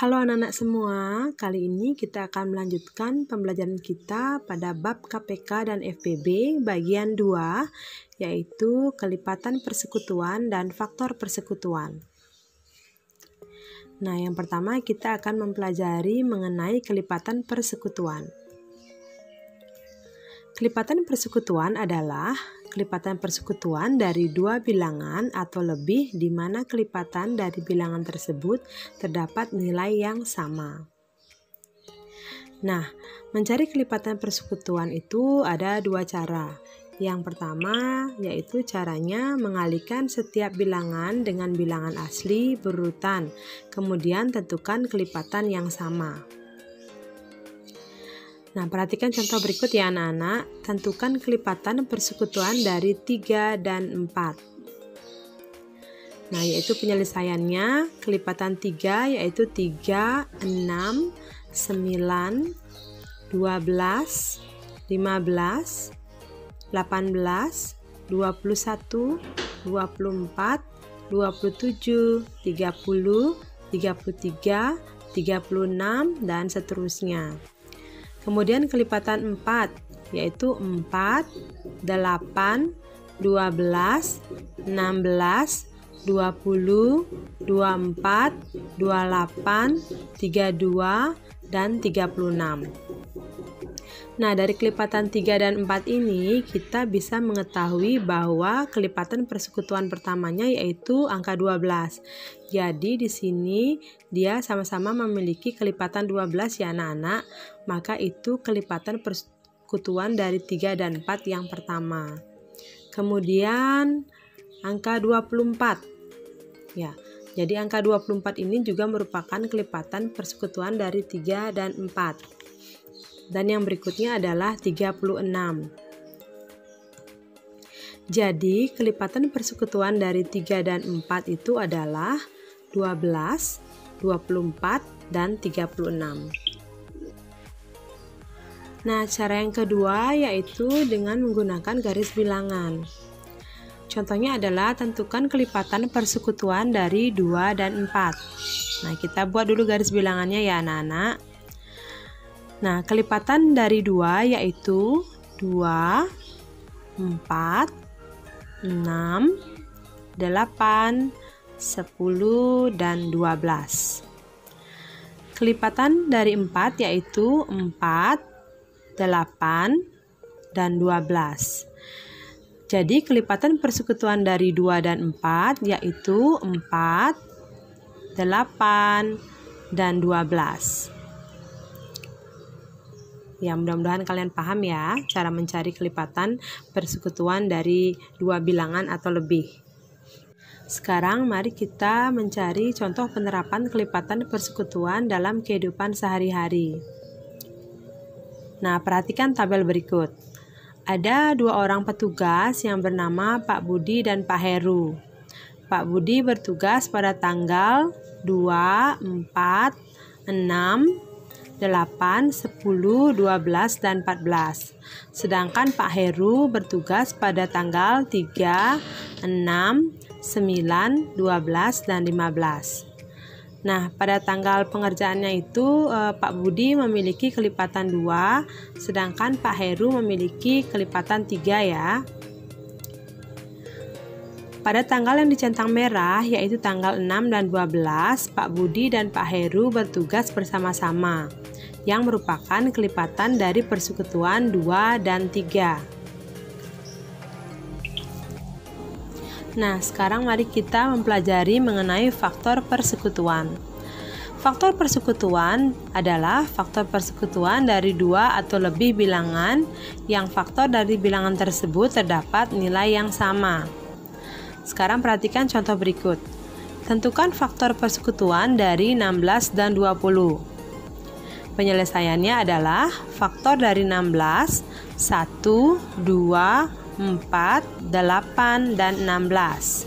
Halo anak-anak semua, kali ini kita akan melanjutkan pembelajaran kita pada bab KPK dan FPB bagian 2, yaitu kelipatan persekutuan dan faktor persekutuan. Nah, yang pertama kita akan mempelajari mengenai kelipatan persekutuan. Kelipatan persekutuan adalah kelipatan persekutuan dari dua bilangan atau lebih di mana kelipatan dari bilangan tersebut terdapat nilai yang sama. Nah, mencari kelipatan persekutuan itu ada dua cara. Yang pertama yaitu caranya mengalihkan setiap bilangan dengan bilangan asli berurutan, kemudian tentukan kelipatan yang sama. Nah, perhatikan contoh berikut ya anak-anak. Tentukan kelipatan persekutuan dari 3 dan 4. Nah, yaitu penyelesaiannya kelipatan 3 yaitu 3, 6, 9, 12, 15, 18, 21, 24, 27, 30, 33, 36, dan seterusnya. Kemudian kelipatan 4 yaitu 4, 8, 12, 16, 20, 24, 28, 32, dan 36. Nah, dari kelipatan 3 dan 4 ini kita bisa mengetahui bahwa kelipatan persekutuan pertamanya yaitu angka 12. Jadi di sini dia sama-sama memiliki kelipatan 12 ya anak-anak. Maka itu kelipatan persekutuan dari 3 dan 4 yang pertama. Kemudian angka 24. Ya. Jadi angka 24 ini juga merupakan kelipatan persekutuan dari 3 dan 4. Dan yang berikutnya adalah 36. Jadi kelipatan persekutuan dari 3 dan 4 itu adalah 12, 24, dan 36. Nah, cara yang kedua yaitu dengan menggunakan garis bilangan. Contohnya adalah tentukan kelipatan persekutuan dari 2 dan 4. Nah, kita buat dulu garis bilangannya ya anak-anak. Nah, kelipatan dari 2 yaitu 2, 4, 6, 8, 10, dan 12. Kelipatan dari 4 yaitu 4, 8, dan 12. Jadi kelipatan persekutuan dari 2 dan 4 yaitu 4, 8, dan 12. Ya, mudah-mudahan kalian paham ya cara mencari kelipatan persekutuan dari dua bilangan atau lebih. Sekarang mari kita mencari contoh penerapan kelipatan persekutuan dalam kehidupan sehari-hari. Nah, perhatikan tabel berikut. Ada dua orang petugas yang bernama Pak Budi dan Pak Heru. Pak Budi bertugas pada tanggal 2, 4, 6, 8, 10, 12, dan 14. Sedangkan Pak Heru bertugas pada tanggal 3, 6, 9, 12, dan 15. Nah, pada tanggal pengerjaannya itu Pak Budi memiliki kelipatan 2, sedangkan Pak Heru memiliki kelipatan 3 ya. Pada tanggal yang dicentang merah yaitu tanggal 6 dan 12, Pak Budi dan Pak Heru bertugas bersama-sama yang merupakan kelipatan dari persekutuan 2 dan 3. Nah, sekarang mari kita mempelajari mengenai faktor persekutuan. Faktor persekutuan adalah faktor persekutuan dari 2 atau lebih bilangan yang faktor dari bilangan tersebut terdapat nilai yang sama. Sekarang perhatikan contoh berikut. Tentukan faktor persekutuan dari 16 dan 20. Penyelesaiannya adalah faktor dari 16, 1, 2, 4, 8, dan 16.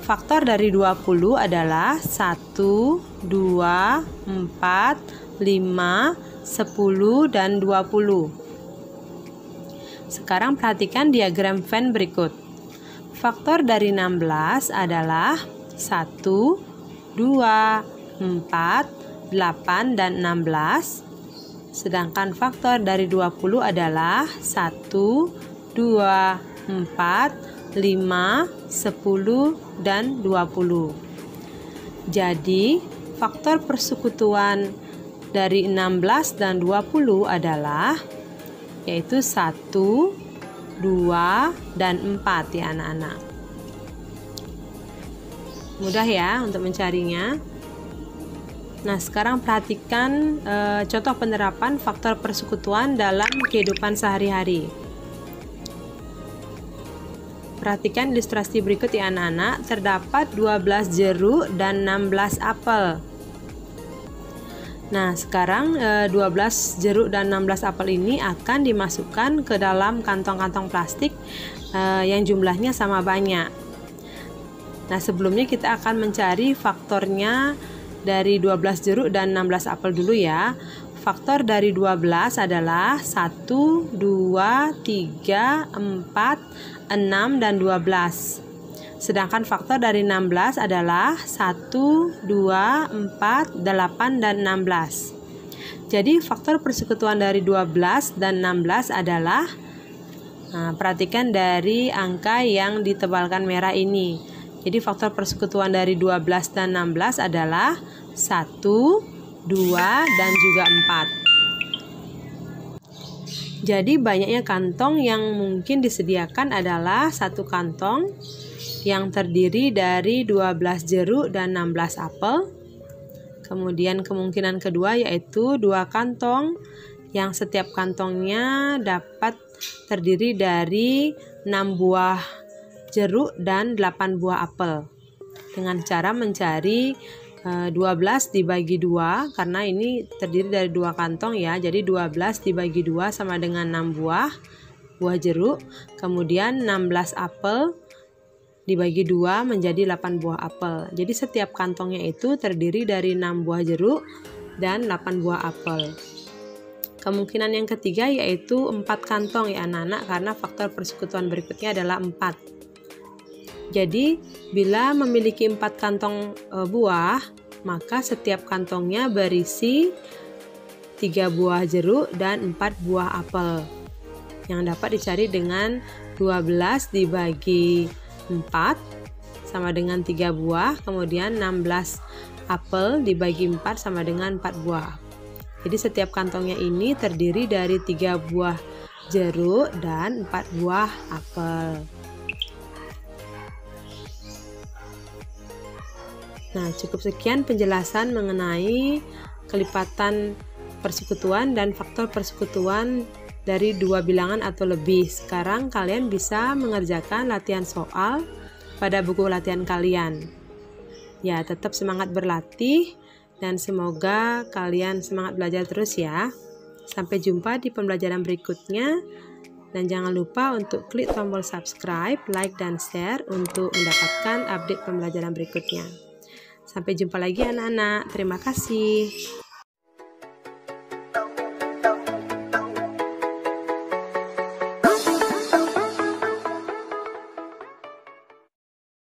Faktor dari 20 adalah 1, 2, 4, 5, 10, dan 20. Sekarang perhatikan diagram Venn berikut. Faktor dari 16 adalah 1, 2, 4, 8, dan 16. Sedangkan faktor dari 20 adalah 1, 2, 4, 5, 10, dan 20. Jadi, faktor persekutuan dari 16 dan 20 adalah yaitu 1, 2, dan 4 ya anak-anak. Mudah ya untuk mencarinya. Nah, sekarang perhatikan contoh penerapan faktor persekutuan dalam kehidupan sehari-hari. Perhatikan ilustrasi berikut ya anak-anak. Terdapat 12 jeruk dan 16 apel. Nah, sekarang 12 jeruk dan 16 apel ini akan dimasukkan ke dalam kantong-kantong plastik yang jumlahnya sama banyak. Nah, sebelumnya kita akan mencari faktornya dari 12 jeruk dan 16 apel dulu ya. Faktor dari 12 adalah 1, 2, 3, 4, 6, dan 12. Sedangkan faktor dari 16 adalah 1, 2, 4, 8, dan 16. Jadi faktor persekutuan dari 12 dan 16 adalah, perhatikan dari angka yang ditebalkan merah ini. Jadi faktor persekutuan dari 12 dan 16 adalah 1, 2, dan juga 4. Jadi banyaknya kantong yang mungkin disediakan adalah satu kantong yang terdiri dari 12 jeruk dan 16 apel. Kemudian kemungkinan kedua yaitu 2 kantong yang setiap kantongnya dapat terdiri dari 6 buah jeruk dan 8 buah apel. Dengan cara mencari 12 dibagi 2, karena ini terdiri dari 2 kantong ya. Jadi 12 dibagi 2 sama dengan 6 buah jeruk. Kemudian 16 apel dibagi 2 menjadi 8 buah apel. Jadi setiap kantongnya itu terdiri dari 6 buah jeruk dan 8 buah apel. Kemungkinan yang ketiga yaitu 4 kantong ya anak-anak, karena faktor persekutuan berikutnya adalah 4. Jadi bila memiliki 4 kantong buah, maka setiap kantongnya berisi 3 buah jeruk dan 4 buah apel, yang dapat dicari dengan 12 dibagi 4 sama dengan 3 buah, kemudian 16 apel dibagi 4 sama dengan 4 buah. Jadi setiap kantongnya ini terdiri dari 3 buah jeruk dan 4 buah apel. Nah, cukup sekian penjelasan mengenai kelipatan persekutuan dan faktor persekutuan dari 2 bilangan atau lebih. Sekarang kalian bisa mengerjakan latihan soal pada buku latihan kalian. Ya, tetap semangat berlatih dan semoga kalian semangat belajar terus ya. Sampai jumpa di pembelajaran berikutnya. Dan jangan lupa untuk klik tombol subscribe, like, dan share untuk mendapatkan update pembelajaran berikutnya. Sampai jumpa lagi anak-anak. Terima kasih.